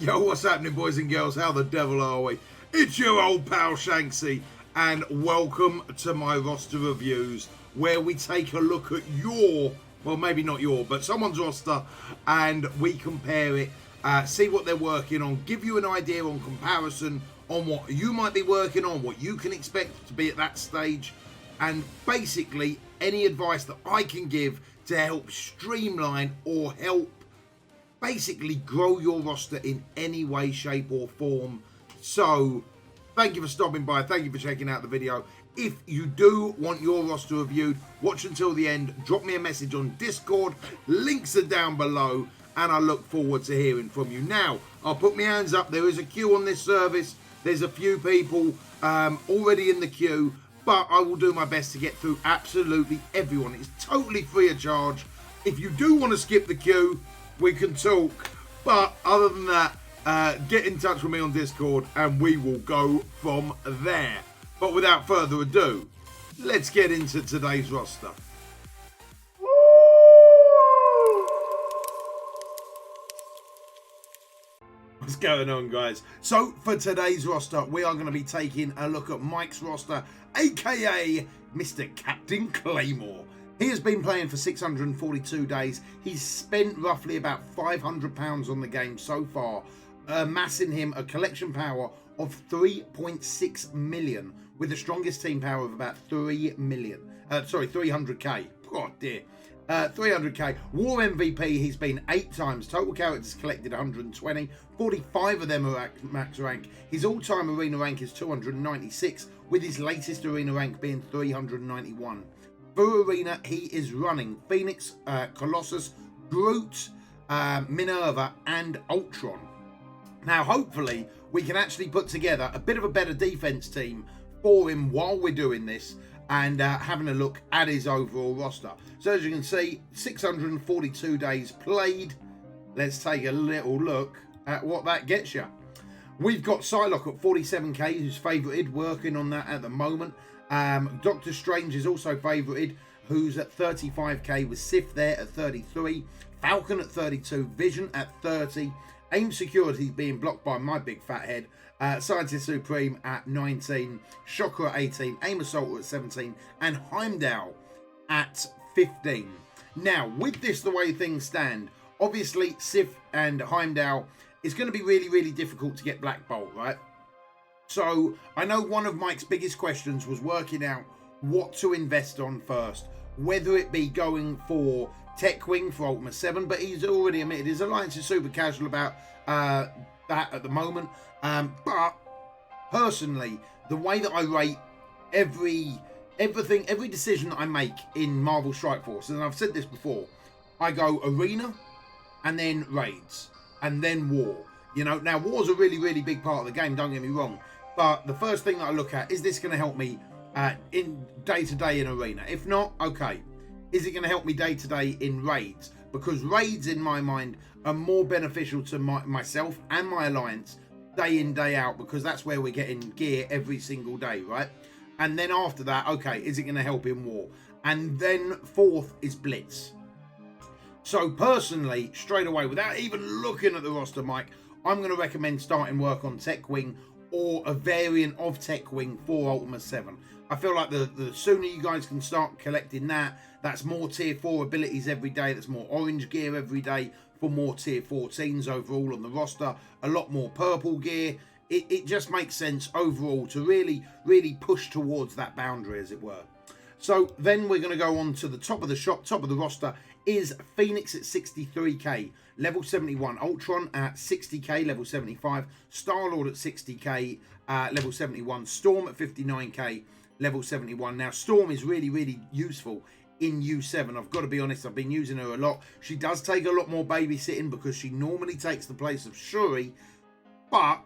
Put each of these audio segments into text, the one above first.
Yo, what's happening, boys and girls? How the devil are we? It's your old pal Shanksy, and welcome to my roster reviews, where we take a look at your, well, maybe not your, but someone's roster, and we compare it, see what they're working on, give you an idea on comparison on what you might be working on, what you can expect to be at that stage, and basically any advice that I can give to help streamline or help basically grow your roster in any way, shape or form. So thank you for stopping by, thank you for checking out the video. If you do want your roster reviewed, watch until the end, drop me a message on Discord, links are down below, and I look forward to hearing from you. Now, I'll put my hands up, there is a queue on this service, there's a few people already in the queue, but I will do my best to get through absolutely everyone. It's totally free of charge. If you do want to skip the queue, we can talk, but other than that, get in touch with me on Discord and we will go from there. But without further ado, let's get into today's roster. What's going on, guys? So for today's roster, we are going to be taking a look at Mike's roster, aka Mr. Captain Claymore. He has been playing for 642 days. He's spent roughly about £500 on the game so far, amassing him a collection power of 3.6 million, with the strongest team power of about 300k. God dear. 300k. War MVP, he's been 8 times. Total characters collected 120. 45 of them are max rank. His all-time arena rank is 296, with his latest arena rank being 391. For arena, he is running Phoenix, Colossus, Groot, Minerva, and Ultron. Now, hopefully, we can actually put together a bit of a better defense team for him while we're doing this and having a look at his overall roster. So, as you can see, 642 days played. Let's take a little look at what that gets you. We've got Psylocke at 47k, who's favorited, working on that at the moment. Doctor Strange is also favorited, who's at 35k, with Sif there at 33, Falcon at 32, Vision at 30, Aim Security being blocked by my big fat head, Scientist Supreme at 19, Shocker at 18, Aim Assaulter at 17, and Heimdall at 15. Now, with this, the way things stand, obviously Sif and Heimdall is going to be really, really difficult to get Black Bolt, right? So I know one of Mike's biggest questions was working out what to invest on first, whether it be going for Tech Wing for Ultimate 7, but he's already admitted his alliance is super casual about that at the moment. But personally, the way that I rate every decision that I make in Marvel Strike Force, and I've said this before, I go arena and then raids and then war. You know, now war's a really, really big part of the game, don't get me wrong. But the first thing that I look at, is this going to help me in day-to-day in arena? If not, okay. Is it going to help me day-to-day in raids? Because raids, in my mind, are more beneficial to myself and my alliance day in, day out, because that's where we're getting gear every single day, right? And then after that, okay, is it going to help in war? And then fourth is blitz. So personally, straight away, without even looking at the roster, Mike, I'm going to recommend starting work on Tech Wing or a variant of Tech Wing for Ultimate 7. I feel like the sooner you guys can start collecting that, that's more tier 4 abilities every day, that's more orange gear every day for more tier 14s overall on the roster, a lot more purple gear. It just makes sense overall to really, really push towards that boundary, as it were. So then we're going to go on to the top of the shop, top of the roster is Phoenix at 63k, level 71, Ultron at 60k, level 75, Star-Lord at 60k, level 71, Storm at 59k, level 71. Now, Storm is really, really useful in U7. I've got to be honest, I've been using her a lot. She does take a lot more babysitting because she normally takes the place of Shuri, but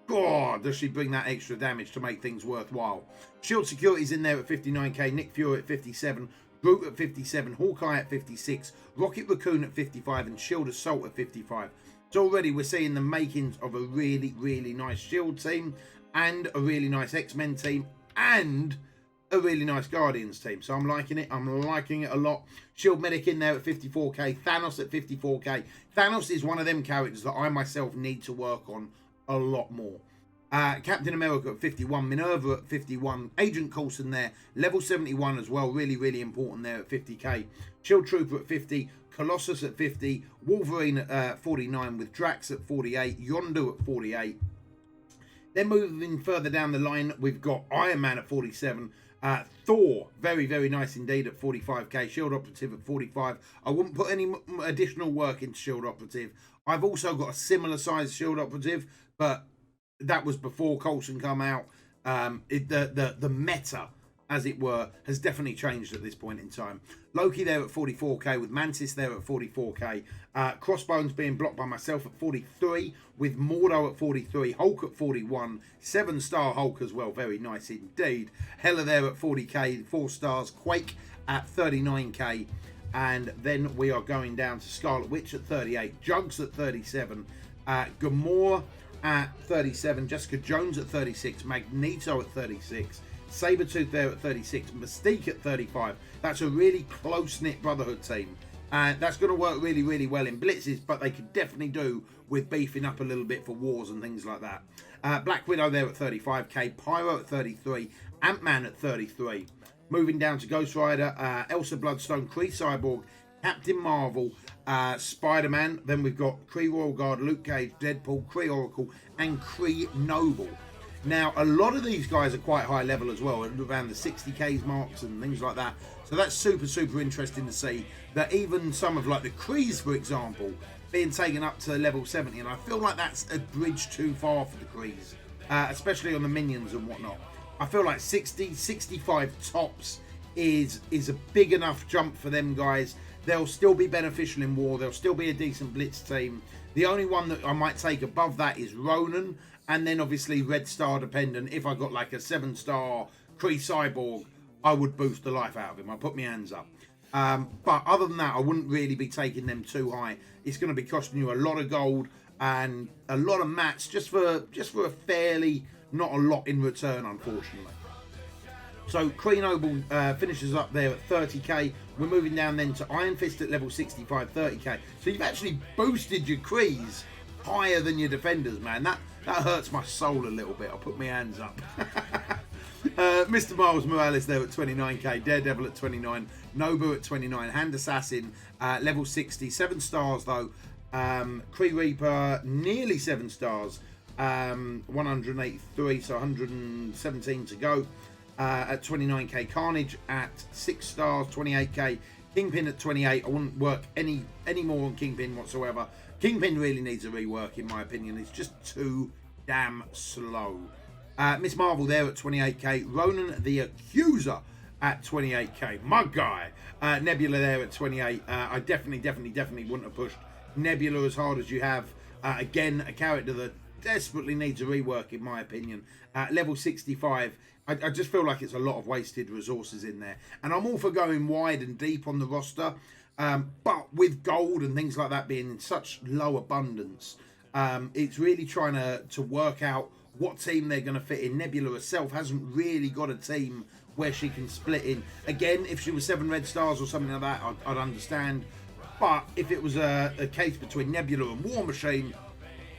God, does she bring that extra damage to make things worthwhile. Shield Security's in there at 59k, Nick Fury at 57, Groot at 57, Hawkeye at 56, Rocket Raccoon at 55, and Shield Assault at 55. So already we're seeing the makings of a really, really nice Shield team and a really nice X-Men team and a really nice Guardians team. So I'm liking it. I'm liking it a lot. Shield Medic in there at 54k. Thanos at 54k. Thanos is one of them characters that I myself need to work on a lot more. Captain America at 51. Minerva at 51. Agent Coulson there. Level 71 as well. Really, really important there at 50k. Shield Trooper at 50. Colossus at 50. Wolverine at 49 with Drax at 48. Yondu at 48. Then moving further down the line, we've got Iron Man at 47. Thor, very, very nice indeed at 45k. Shield Operative at 45. I wouldn't put any additional work into Shield Operative. I've also got a similar size Shield Operative, but that was before Coulson come out. The meta, as it were, has definitely changed at this point in time. Loki there at 44k with Mantis there at 44k. Crossbones being blocked by myself at 43 with Mordo at 43. Hulk at 41. 7-star Hulk as well. Very nice indeed. Hela there at 40k. 4 stars. Quake at 39k. And then we are going down to Scarlet Witch at 38. Jugs at 37. Gamora at 37. Jessica Jones at 36. Magneto at 36. Sabretooth there at 36, Mystique at 35. That's a really close-knit Brotherhood team. And that's going to work really, really well in blitzes, but they could definitely do with beefing up a little bit for wars and things like that. Black Widow there at 35k, Pyro at 33, Ant-Man at 33. Moving down to Ghost Rider, Elsa Bloodstone, Kree Cyborg, Captain Marvel, Spider-Man. Then we've got Kree Royal Guard, Luke Cage, Deadpool, Kree Oracle, and Kree Noble. Now, a lot of these guys are quite high level as well, around the 60k marks and things like that. So that's super, super interesting to see that even some of like the Krees, for example, being taken up to level 70. And I feel like that's a bridge too far for the Krees, especially on the minions and whatnot. I feel like 60, 65 tops is a big enough jump for them guys. They'll still be beneficial in war. They'll still be a decent blitz team. The only one that I might take above that is Ronan. And then obviously Red Star dependent. If I got like a 7-star Kree Cyborg, I would boost the life out of him. I'll put my hands up. But other than that, I wouldn't really be taking them too high. It's going to be costing you a lot of gold and a lot of mats just for a fairly not a lot in return, unfortunately. So Kree Noble finishes up there at 30k. We're moving down then to Iron Fist at level 65, 30k. So you've actually boosted your Krees higher than your defenders, man. That hurts my soul a little bit. I'll put my hands up. Mr. Miles Morales there at 29k. Daredevil at 29. Nobu at 29. Hand Assassin level 60. 7 stars though. Kree Reaper nearly 7 stars. 183, so 117 to go. At 29k. Carnage at 6 stars. 28k. Kingpin at 28. I wouldn't work any more on Kingpin whatsoever. Kingpin really needs a rework in my opinion. It's just too damn slow. Miss Marvel there at 28k. Ronan the Accuser at 28k. My guy. Nebula there at 28. I definitely wouldn't have pushed Nebula as hard as you have. Again, a character that desperately needs a rework in my opinion. Level 65. I just feel like it's a lot of wasted resources in there. And I'm all for going wide and deep on the roster. But with gold and things like that being in such low abundance, it's really trying to work out what team they're going to fit in. Nebula herself hasn't really got a team where she can split in. Again, if she was 7 red stars or something like that, I'd understand. But if it was a case between Nebula and War Machine,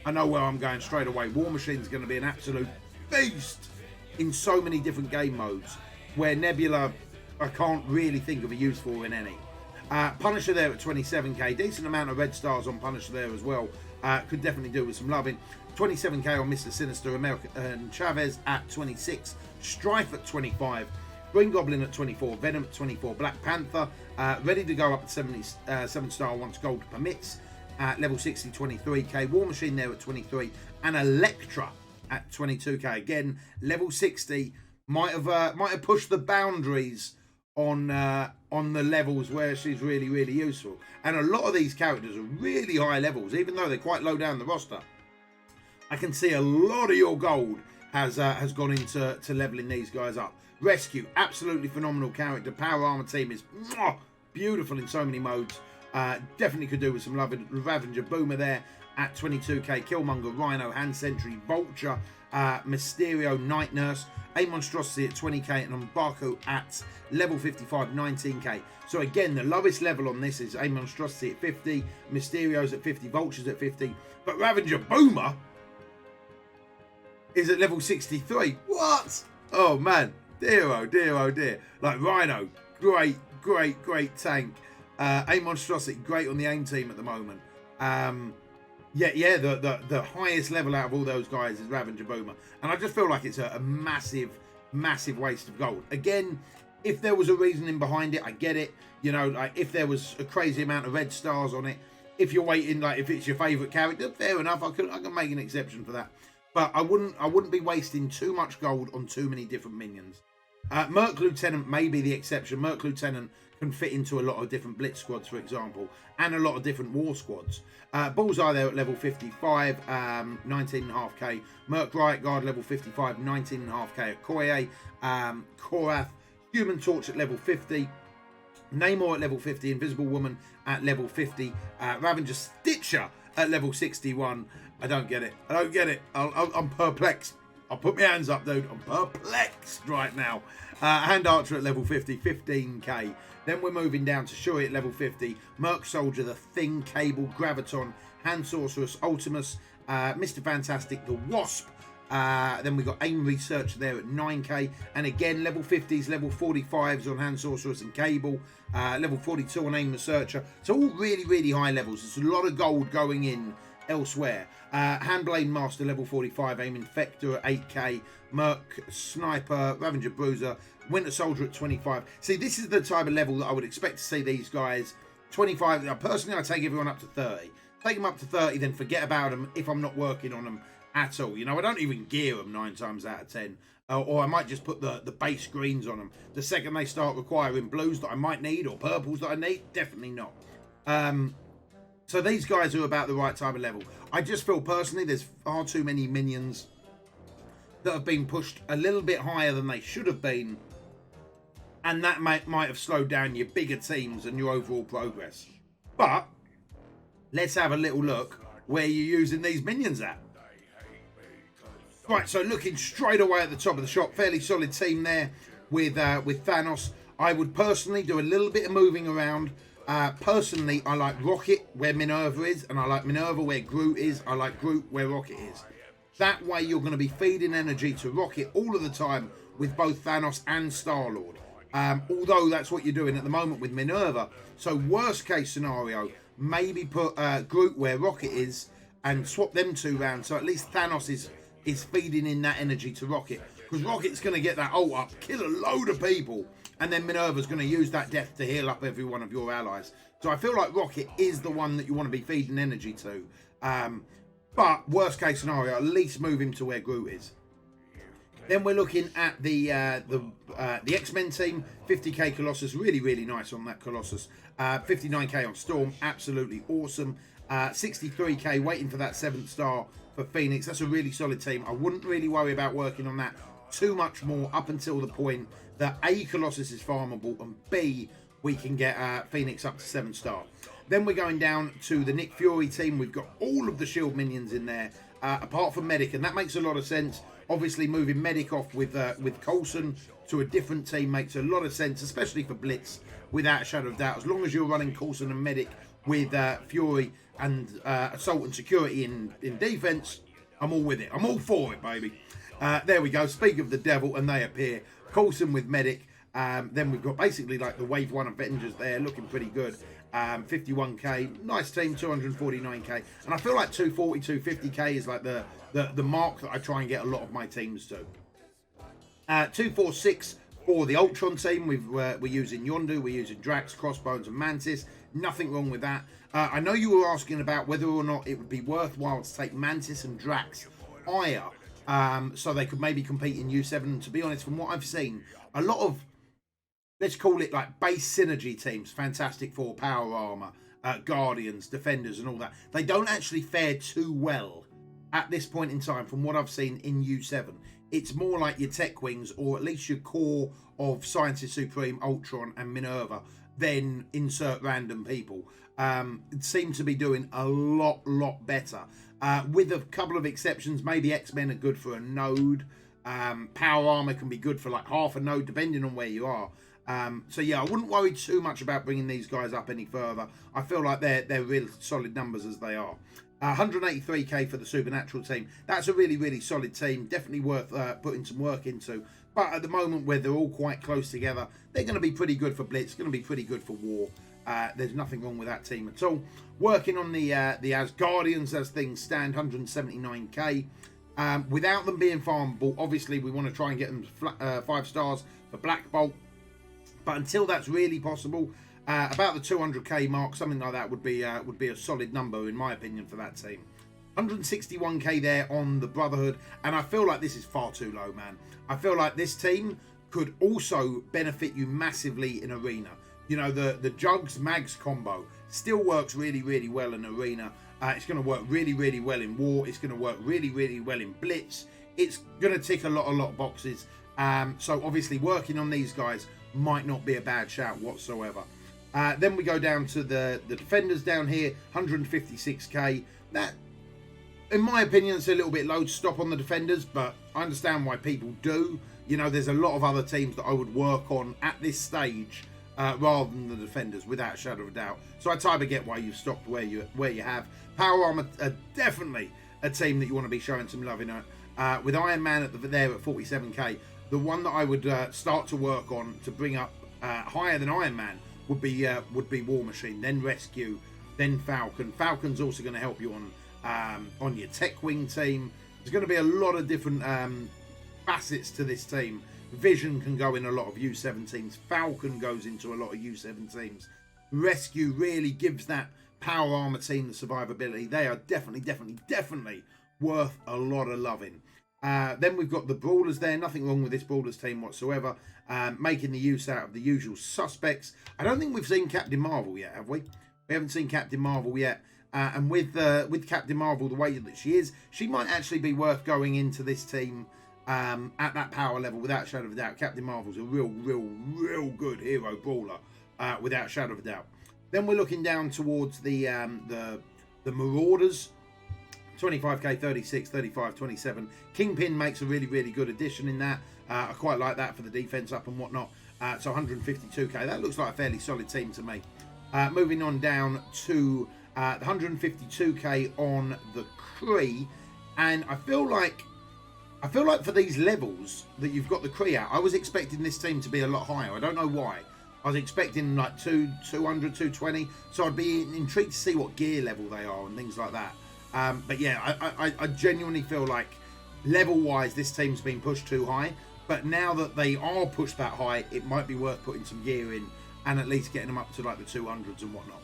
I know where I'm going straight away. War Machine's going to be an absolute beast in so many different game modes, where Nebula, I can't really think of a use for in any. Punisher there at 27k. Decent amount of red stars on Punisher there as well. Could definitely do with some loving. 27k on Mr. Sinister. American Chavez at 26. Strife at 25. Green Goblin at 24. Venom at 24. Black Panther ready to go up to 7-star once gold permits. Level 60, 23k. War Machine there at 23. And Elektra at 22k. Again, level 60. Might have pushed the boundaries on the levels where she's really, really useful. And a lot of these characters are really high levels, even though they're quite low down the roster. I can see a lot of your gold has gone into leveling these guys up. Rescue, absolutely phenomenal character. Power Armor team is beautiful in so many modes. Definitely could do with some love. Ravager Boomer there. at 22k, Killmonger, Rhino, Hand Sentry, Vulture, Mysterio, Night Nurse, A Monstrosity at 20k, and Umbaku at level 55, 19k. So again, the lowest level on this is A Monstrosity at 50, Mysterio's at 50, Vulture's at 50, but Ravager Boomer is at level 63. What? Oh man, dear oh dear oh dear. Like Rhino, great tank. A Monstrosity, great on the AIM team at the moment. The highest level out of all those guys is Ravager Boomer. And I just feel like it's a massive waste of gold. Again, if there was a reasoning behind it, I get it. You know, like if there was a crazy amount of red stars on it, if you're waiting, like if it's your favourite character, fair enough, I can make an exception for that. But I wouldn't be wasting too much gold on too many different minions. Merc Lieutenant may be the exception. Merc Lieutenant can fit into a lot of different Blitz squads, for example, and a lot of different war squads. Bullseye there at level 55, 19.5k. Merc Riot Guard level 55, 19.5k at Koye. Korath, Human Torch at level 50. Namor at level 50. Invisible Woman at level 50. Ravager Stitcher at level 61. I don't get it. I'm perplexed. I'll put my hands up, dude. I'm perplexed right now. Hand Archer at level 50, 15k. Then we're moving down to Shuri at level 50. Merc Soldier, the Thing, Cable, Graviton, Hand Sorceress, Ultimus, Mr. Fantastic, the Wasp. Then we've got AIM Researcher there at 9k. And again, level 50s, level 45s on Hand Sorceress and Cable. Level 42 on AIM Researcher. So all really high levels. There's a lot of gold going in elsewhere. Handblade Master level 45, AIM Infector at 8k, Merc Sniper, Ravager Bruiser, Winter Soldier at 25. See, this is the type of level that I would expect to see these guys. 25, personally I take everyone up to 30. Take them up to 30, then forget about them if I'm not working on them at all. You know, I don't even gear them 9 times out of 10. Or I might just put the base greens on them. The second they start requiring blues that I might need or purples that I need, definitely not. So these guys are about the right type of level. I just feel personally there's far too many minions that have been pushed a little bit higher than they should have been. And that might have slowed down your bigger teams and your overall progress. But let's have a little look where you're using these minions at. Right, so looking straight away at the top of the shop, fairly solid team there with Thanos. I would personally do a little bit of moving around. Personally, I like Rocket where Minerva is, and I like Minerva where Groot is. I like Groot where Rocket is. That way you're going to be feeding energy to Rocket all of the time with both Thanos and Star-Lord. Although that's what you're doing at the moment with Minerva. So worst case scenario, maybe put Groot where Rocket is and swap them two round. So at least Thanos is feeding in that energy to Rocket. Because Rocket's going to get that ult up, kill a load of people. And then Minerva's going to use that death to heal up every one of your allies. So I feel like Rocket is the one that you want to be feeding energy to. But worst case scenario, at least move him to where Groot is. Then we're looking at the X-Men team. 50k Colossus, really nice on that Colossus. 59k on Storm, absolutely awesome. 63k waiting for that 7th star for Phoenix. That's a really solid team. I wouldn't really worry about working on that too much more up until the point that A, Colossus is farmable, and B, we can get Phoenix up to 7 star. Then we're going down to the Nick Fury team. We've got all of the shield minions in there, apart from Medic, and that makes a lot of sense. Obviously, moving Medic off with Coulson to a different team makes a lot of sense, especially for Blitz, without a shadow of doubt. As long as you're running Coulson and Medic with Fury and Assault and Security in defense, I'm all with it. I'm all for it, baby. There we go. Speak of the devil, and they appear. Coulson with Medic. Then we've got basically like the Wave 1 Avengers there, looking pretty good. 51k. Nice team, 249k. And I feel like 240, 250k is like the mark that I try and get a lot of my teams to. 246 for the Ultron team. We're using Yondu, we're using Drax, Crossbones, and Mantis. Nothing wrong with that. I know you were asking about whether or not it would be worthwhile to take Mantis and Drax higher. So they could maybe compete in U7. And to be honest, from what I've seen, a lot of, let's call it like base synergy teams, Fantastic Four, Power Armor, Guardians, Defenders and all that, they don't actually fare too well at this point in time from what I've seen in U7. It's more like your Tech Wings, or at least your core of Scientist Supreme, Ultron and Minerva, then insert random people. seem to be doing a lot better. With a couple of exceptions, maybe X-Men are good for a node. Power Armor can be good for like half a node, depending on where you are. So yeah, I wouldn't worry too much about bringing these guys up any further. I feel like they're real solid numbers as they are. 183k for the Supernatural team. That's a really solid team. Definitely worth putting some work into. But at the moment, where they're all quite close together, they're going to be pretty good for Blitz. Going to be pretty good for War. There's nothing wrong with that team at all. Working on the Asgardians as things stand, 179k. Without them being farmable, obviously we want to try and get them 5 stars for Black Bolt. But until that's really possible, about the 200k mark, something like that would be a solid number in my opinion for that team. 161k there on the Brotherhood, and I feel like this is far too low, man. I feel like this team could also benefit you massively in Arena. You know, the Jugs Mags combo still works really well in Arena. It's going to work really well in War. It's going to work really well in Blitz. It's going to tick a lot of boxes. So obviously working on these guys might not be a bad shout whatsoever. Then we go down to the defenders down here, 156k. That, in my opinion, it's a little bit low to stop on the defenders, but I understand why people do. You know, there's a lot of other teams that I would work on at this stage rather than the defenders, without a shadow of a doubt. So I totally get why you've stopped where you have. Power Armor are definitely a team that you want to be showing some love in. With Iron Man there at 47k, the one that I would start to work on to bring up higher than Iron Man would be War Machine, then Rescue, then Falcon. Falcon's also going to help you on your Tech Wing team. There's going to be a lot of different facets to this team. Vision can go in a lot of U17s. Falcon goes into a lot of U17s. Rescue really gives that Power Armor team the survivability. They are definitely worth a lot of loving. Then we've got the Brawlers there. Nothing wrong with this Brawlers team whatsoever. Making the use out of the usual suspects. I don't think we've seen Captain Marvel yet, have we? We haven't seen Captain Marvel yet. And with Captain Marvel the way that she is, she might actually be worth going into this team at that power level without a shadow of a doubt. Captain Marvel's a real good hero brawler without a shadow of a doubt. Then we're looking down towards the Marauders. 25k, 36, 35, 27. Kingpin makes a really good addition in that. I quite like that for the defense up and whatnot. So 152k. That looks like a fairly solid team to me. Moving on down to 152k on the Kree, and I feel like for these levels that you've got the Kree at, I was expecting this team to be a lot higher. I don't know why. I was expecting like 200, 220. So I'd be intrigued to see what gear level they are and things like that. But yeah, I genuinely feel like level-wise this team's been pushed too high. But now that they are pushed that high, it might be worth putting some gear in and at least getting them up to like the 200s and whatnot.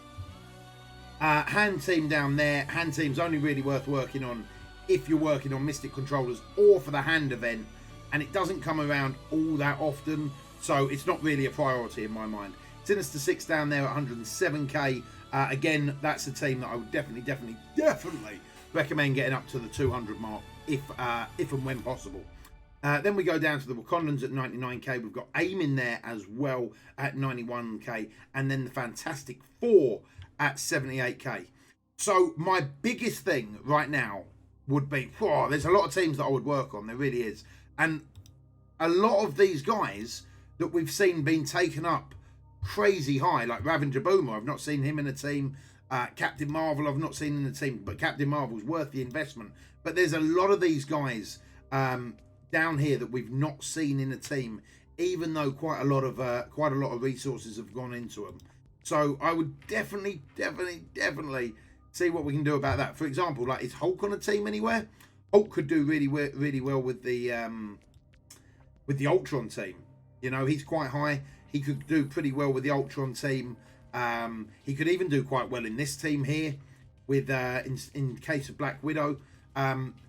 Hand team down there. Hand team's only really worth working on if you're working on Mystic Controllers or for the hand event. And it doesn't come around all that often. So it's not really a priority in my mind. Sinister 6 down there at 107k. Again, that's a team that I would definitely recommend getting up to the 200 mark if and when possible. Then we go down to the Wakandans at 99k. We've got AIM in there as well at 91k. And then the Fantastic Four at 78k. So my biggest thing right now would be, there's a lot of teams that I would work on. There really is. And a lot of these guys that we've seen being taken up crazy high, like Ravager Boomer, I've not seen him in a team. Captain Marvel, I've not seen in a team, but Captain Marvel's worth the investment. But there's a lot of these guys down here that we've not seen in a team, even though quite a lot of resources have gone into them. So I would definitely see what we can do about that. For example, like, is Hulk on a team anywhere? Hulk could do really well with the Ultron team. You know, he's quite high. He could do pretty well with the Ultron team. He could even do quite well in this team here, with in case of Black Widow.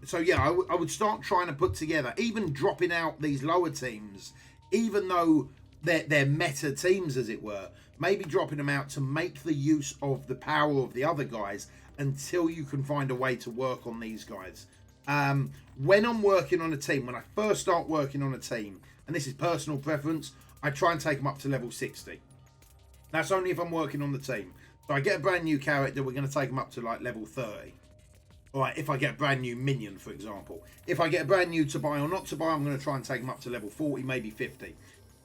So yeah, I would start trying to put together, even dropping out these lower teams, even though they're meta teams, as it were. Maybe dropping them out to make the use of the power of the other guys until you can find a way to work on these guys. When I'm working on a team, when I first start working on a team, and this is personal preference, I try and take them up to level 60. That's only if I'm working on the team. So I get a brand new character, we're going to take them up to like level 30. All right, if I get a brand new minion, for example. If I get a brand new to buy or not to buy, I'm going to try and take them up to level 40, maybe 50.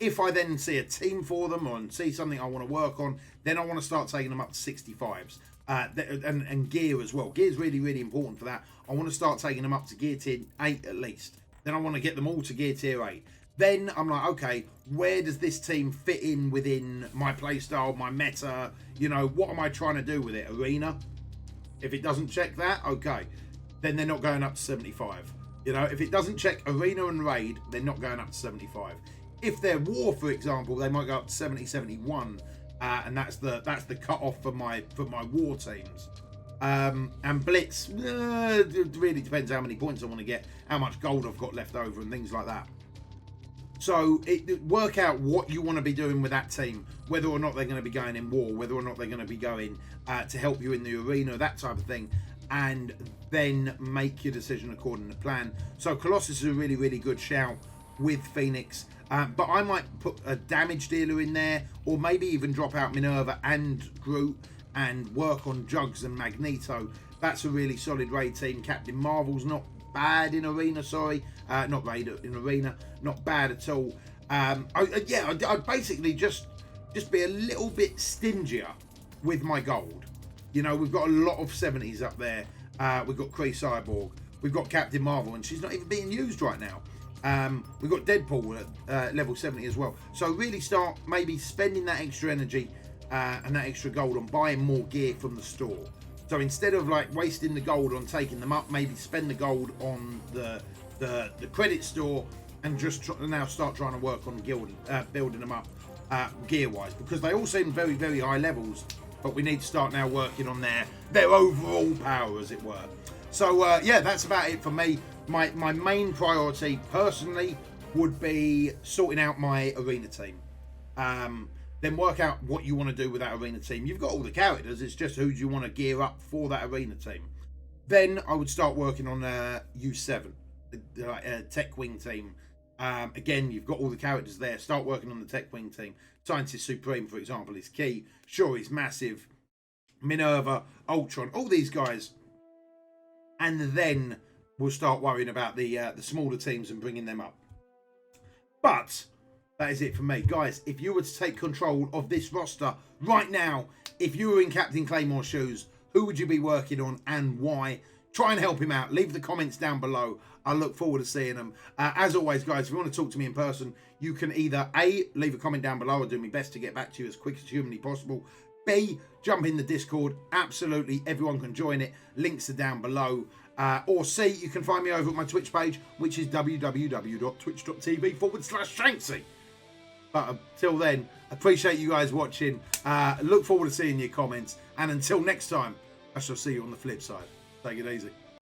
If I then see a team for them or see something I want to work on, then I want to start taking them up to 65s. And gear as well. Gear is really, really important for that. I want to start taking them up to gear tier 8 at least. Then I want to get them all to gear tier 8. Then I'm like, okay, where does this team fit in within my playstyle, my meta? You know, what am I trying to do with it? Arena? If it doesn't check that, okay. Then they're not going up to 75. You know, if it doesn't check arena and raid, they're not going up to 75. If they're war, for example, they might go up to 70, 71. And that's the cut-off for my war teams. And blitz, it really depends how many points I want to get, how much gold I've got left over, and things like that. So work out what you want to be doing with that team, whether or not they're going to be going in war, whether or not they're going to be going to help you in the arena, that type of thing, and then make your decision according to plan. So Colossus is a really, really good shout with Phoenix. But I might put a damage dealer in there, or maybe even drop out Minerva and Groot and work on Jugs and Magneto. That's a really solid raid team. Captain Marvel's not bad in arena, not raid in arena, not bad at all. I'd basically just be a little bit stingier with my gold. You know, we've got a lot of 70s up there. We've got Kree Cyborg, we've got Captain Marvel, and she's not even being used right now. We've got Deadpool at level 70 as well. So really start maybe spending that extra energy and that extra gold on buying more gear from the store. So instead of like wasting the gold on taking them up, maybe spend the gold on the credit store and just now start trying to work on building them up gear wise, because they all seem very, very high levels, but we need to start now working on their overall power, as it were. So yeah, that's about it for me. My main priority personally would be sorting out my arena team. Then work out what you want to do with that arena team. You've got all the characters, it's just who do you want to gear up for that arena team. Then I would start working on U7, Tech Wing team. Again, you've got all the characters there. Start working on the Tech Wing team. Scientist Supreme, for example, is key. Sure, he's massive. Minerva, Ultron, all these guys. And then we'll start worrying about the smaller teams and bringing them up. But that is it for me. Guys, if you were to take control of this roster right now, if you were in Captain Claymore's shoes, who would you be working on and why? Try and help him out. Leave the comments down below. I look forward to seeing them. As always, guys, if you want to talk to me in person, you can either A, leave a comment down below. I'll do my best to get back to you as quick as humanly possible. B, jump in the Discord. Absolutely, everyone can join it. Links are down below. Or C, you can find me over at my Twitch page, which is www.twitch.tv/Shanksy. But until then, appreciate you guys watching. Look forward to seeing your comments. And until next time, I shall see you on the flip side. Take it easy.